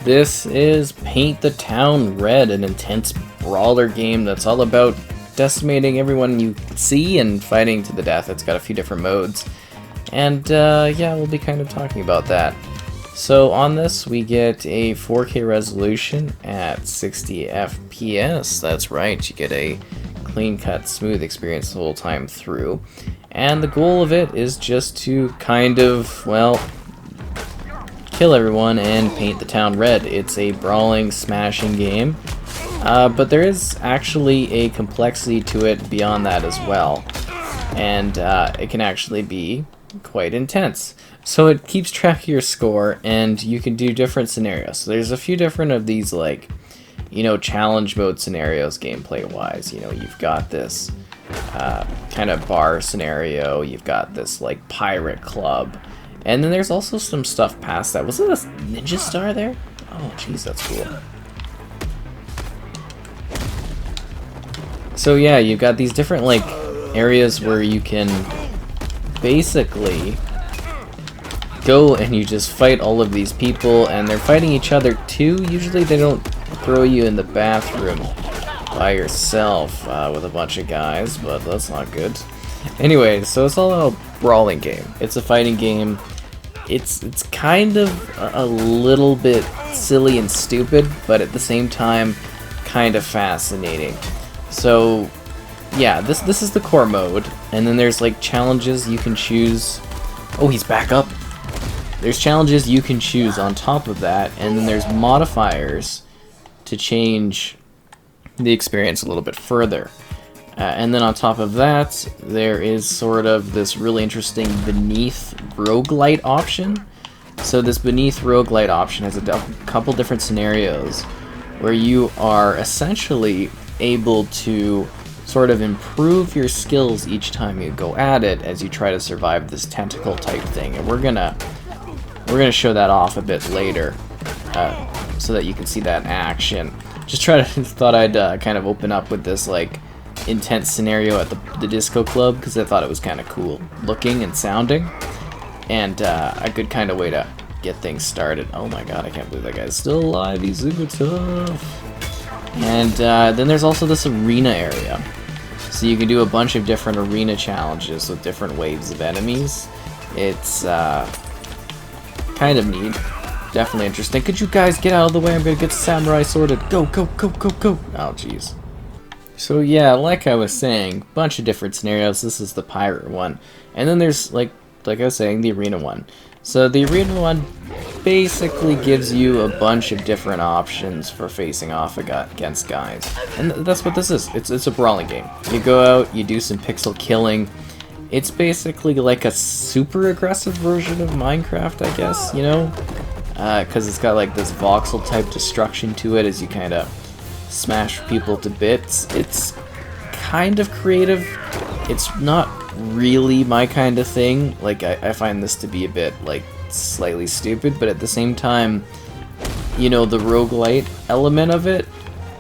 This is Paint the Town Red, an intense brawler game that's all about decimating everyone you see and fighting to the death. It's got a few different modes, and yeah, we'll be kind of talking about that. So on this, we get a 4K resolution at 60 FPS. That's right, you get a clean-cut, smooth experience the whole time through. And the goal of it is just to kind of, well, kill everyone and paint the town red. It's a brawling, smashing game, but there is actually a complexity to it beyond that as well, and it can actually be quite intense. So it keeps track of your score, and you can do different scenarios. So there's a few different of these, like, you know, challenge mode scenarios gameplay-wise. You know, you've got this kind of bar scenario, you've got this, like, pirate club, and then there's also some stuff past that. Was it a ninja star there? Oh, jeez, that's cool. So yeah, you've got these different, like, areas where you can basically go and you just fight all of these people, and they're fighting each other too. Usually they don't throw you in the bathroom by yourself with a bunch of guys, but that's not good. Anyway, so it's all a brawling game. It's a fighting game. It's kind of a little bit silly and stupid, but at the same time, kind of fascinating. So, yeah, this is the core mode, and then there's like challenges you can choose. Oh, he's back up. There's challenges you can choose on top of that, and then there's modifiers to change the experience a little bit further. And then on top of that, there is sort of this really interesting beneath Rogue-Lite option. So this beneath Rogue-Lite option has a couple different scenarios where you are essentially able to sort of improve your skills each time you go at it as you try to survive this tentacle type thing. And we're gonna show that off a bit later, so that you can see that in action. Just thought I'd kind of open up with this like intense scenario at the disco club, because I thought it was kind of cool looking and sounding, and a good kind of way to get things started. Oh my god, I can't believe that guy's still alive. He's super tough. And then there's also this arena area, so you can do a bunch of different arena challenges with different waves of enemies. It's kind of neat, definitely interesting. Could you guys get out of the way? I'm gonna get samurai sorted. Go, go, go, go, go. Oh jeez. So yeah, like I was saying, bunch of different scenarios. This is the pirate one, and then there's like I was saying, the arena one. So the arena one basically gives you a bunch of different options for facing off against guys, and that's what this is. It's a brawling game. You go out, you do some pixel killing. It's basically like a super aggressive version of Minecraft, I guess, you know, because it's got like this voxel type destruction to it as you kind of smash people to bits. It's kind of creative. It's not really my kind of thing. Like, I find this to be a bit, like, slightly stupid, but at the same time, you know, the roguelite element of it,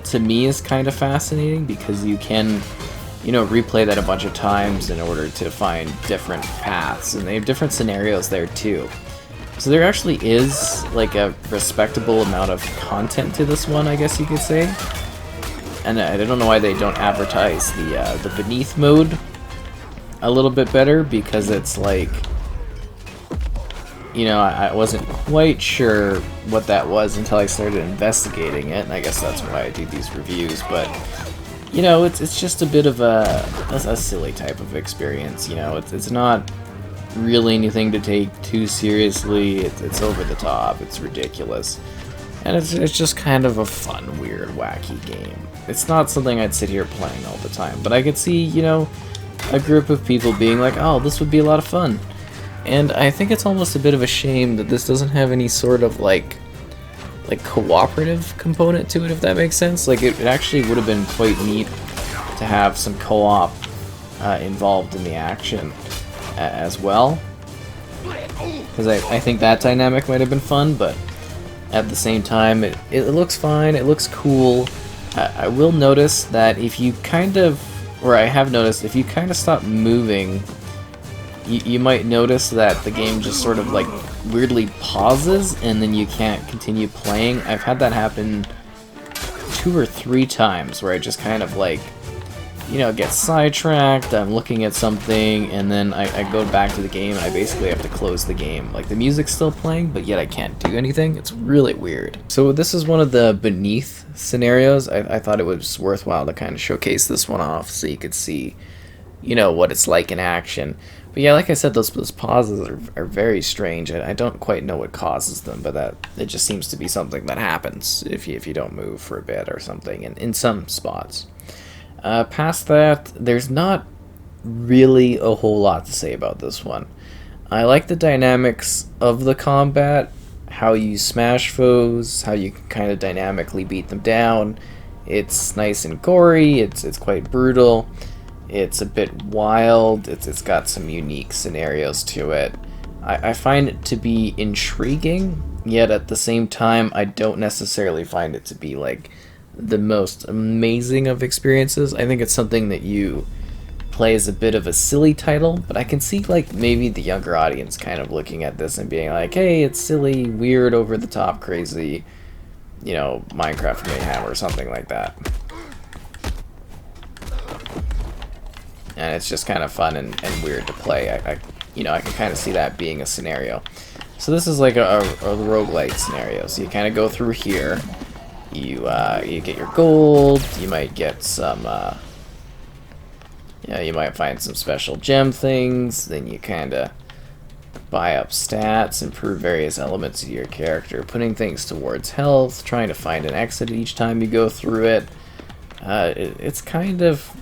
to me, is kind of fascinating, because you can, you know, replay that a bunch of times in order to find different paths, and they have different scenarios there, too. So there actually is, like, a respectable amount of content to this one, I guess you could say. And I don't know why they don't advertise the beneath mode a little bit better, because it's like, you know, I wasn't quite sure what that was until I started investigating it, and I guess that's why I do these reviews. But, you know, it's just a bit of a silly type of experience, you know. It's not really anything to take too seriously. It's over the top, it's ridiculous, and it's just kind of a fun, weird, wacky game. It's not something I'd sit here playing all the time, but I could see, you know, a group of people being like, oh, this would be a lot of fun. And I think it's almost a bit of a shame that this doesn't have any sort of like cooperative component to it, if that makes sense. Like, it actually would have been quite neat to have some co-op involved in the action as well, because I think that dynamic might have been fun, but at the same time, it looks fine, it looks cool. I will notice that if you kind of, or I have noticed, if you kind of stop moving, you might notice that the game just sort of like weirdly pauses and then you can't continue playing. I've had that happen 2 or 3 times where I just kind of like, you know, get sidetracked, I'm looking at something, and then I go back to the game and I basically have to close the game. Like, the music's still playing, but yet I can't do anything. It's really weird. So this is one of the beneath scenarios. I thought it was worthwhile to kind of showcase this one off so you could see, you know, what it's like in action. But yeah, like I said, those pauses are very strange. I don't quite know what causes them, but that it just seems to be something that happens if you don't move for a bit or something in some spots. Past that, there's not really a whole lot to say about this one. I like the dynamics of the combat, how you smash foes, how you can kind of dynamically beat them down. It's nice and gory, it's quite brutal. It's a bit wild, it's got some unique scenarios to it. I find it to be intriguing, yet at the same time, I don't necessarily find it to be like the most amazing of experiences. I think it's something that you play as a bit of a silly title, but I can see like maybe the younger audience kind of looking at this and being like, hey, it's silly, weird, over the top, crazy, you know, Minecraft mayhem or something like that. And it's just kind of fun and weird to play. I can kind of see that being a scenario. So this is like a roguelite scenario. So you kind of go through here. You get your gold. You might get some. You might find some special gem things. Then you kind of buy up stats, improve various elements of your character, putting things towards health, trying to find an exit each time you go through it. It's kind of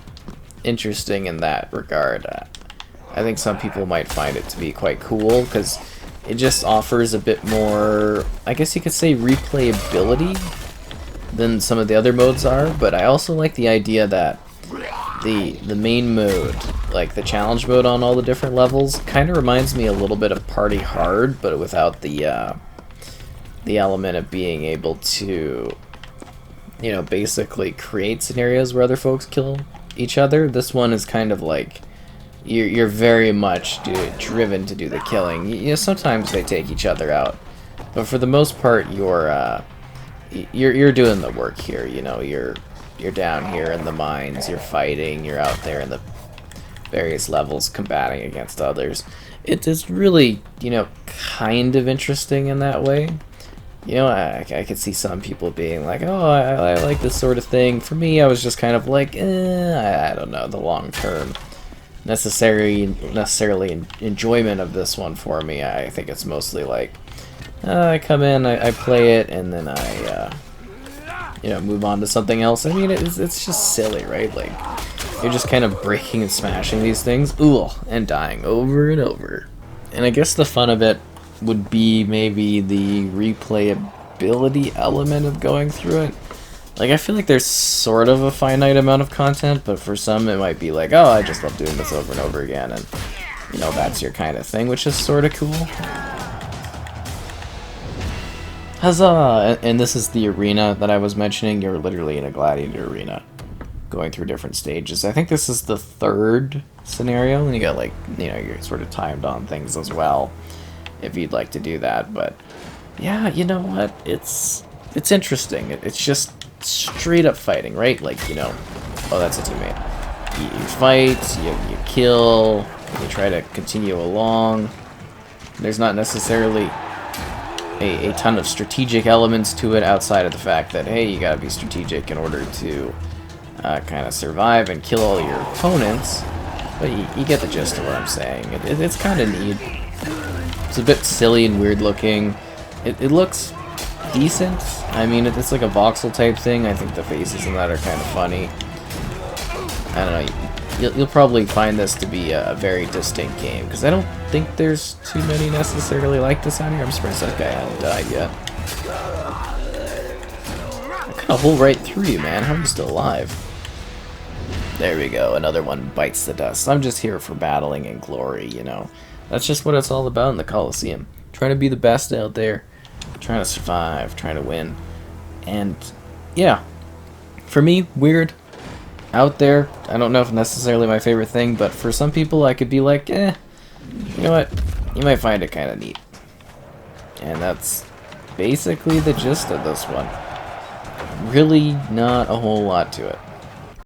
interesting in that regard. I think some people might find it to be quite cool because it just offers a bit more, I guess you could say, replayability than some of the other modes are, but I also like the idea that the main mode, like the challenge mode on all the different levels, kind of reminds me a little bit of Party Hard, but without the element of being able to, you know, basically create scenarios where other folks kill each other. This one is kind of like you're very much driven to do the killing. You know, sometimes they take each other out, but for the most part, you're doing the work here. You know, you're down here in the mines, you're fighting, you're out there in the various levels combating against others. It's really, you know, kind of interesting in that way. You know, I could see some people being like, oh, I like this sort of thing. For me, I was just kind of like, I don't know, the long-term necessarily enjoyment of this one for me. I think it's mostly like, I come in, I play it, and then I, move on to something else. I mean, it's just silly, right? Like, you're just kind of breaking and smashing these things, and dying over and over. And I guess the fun of it would be maybe the replayability element of going through it. Like, I feel like there's sort of a finite amount of content, but for some it might be like, oh, I just love doing this over and over again, and, you know, that's your kind of thing, which is sort of cool. Huzzah! And this is the arena that I was mentioning. You're literally in a gladiator arena, going through different stages. I think this is the 3rd scenario, and you got, like, you know, you're sort of timed on things as well, if you'd like to do that. But yeah, you know what, it's interesting. It's just straight up fighting, right? Like, you know, oh, that's a teammate. You fight, you kill, you try to continue along. There's not necessarily a ton of strategic elements to it outside of the fact that, hey, you gotta be strategic in order to kind of survive and kill all your opponents. But you get the gist of what I'm saying. It's kind of neat. It's a bit silly and weird looking. It looks decent. I mean, it's like a voxel type thing. I think the faces in that are kind of funny. I don't know. You'll probably find this to be a very distinct game, because I don't think there's too many necessarily like this out here. I'm surprised that guy hasn't died yet. I cut a hole right through you, man. How are you still alive? There we go. Another one bites the dust. I'm just here for battling and glory, you know. That's just what it's all about in the Coliseum. Trying to be the best out there. Trying to survive. Trying to win. And, yeah. For me, weird. Out there. I don't know if necessarily my favorite thing, but for some people I could be like, you know what? You might find it kind of neat. And that's basically the gist of this one. Really not a whole lot to it.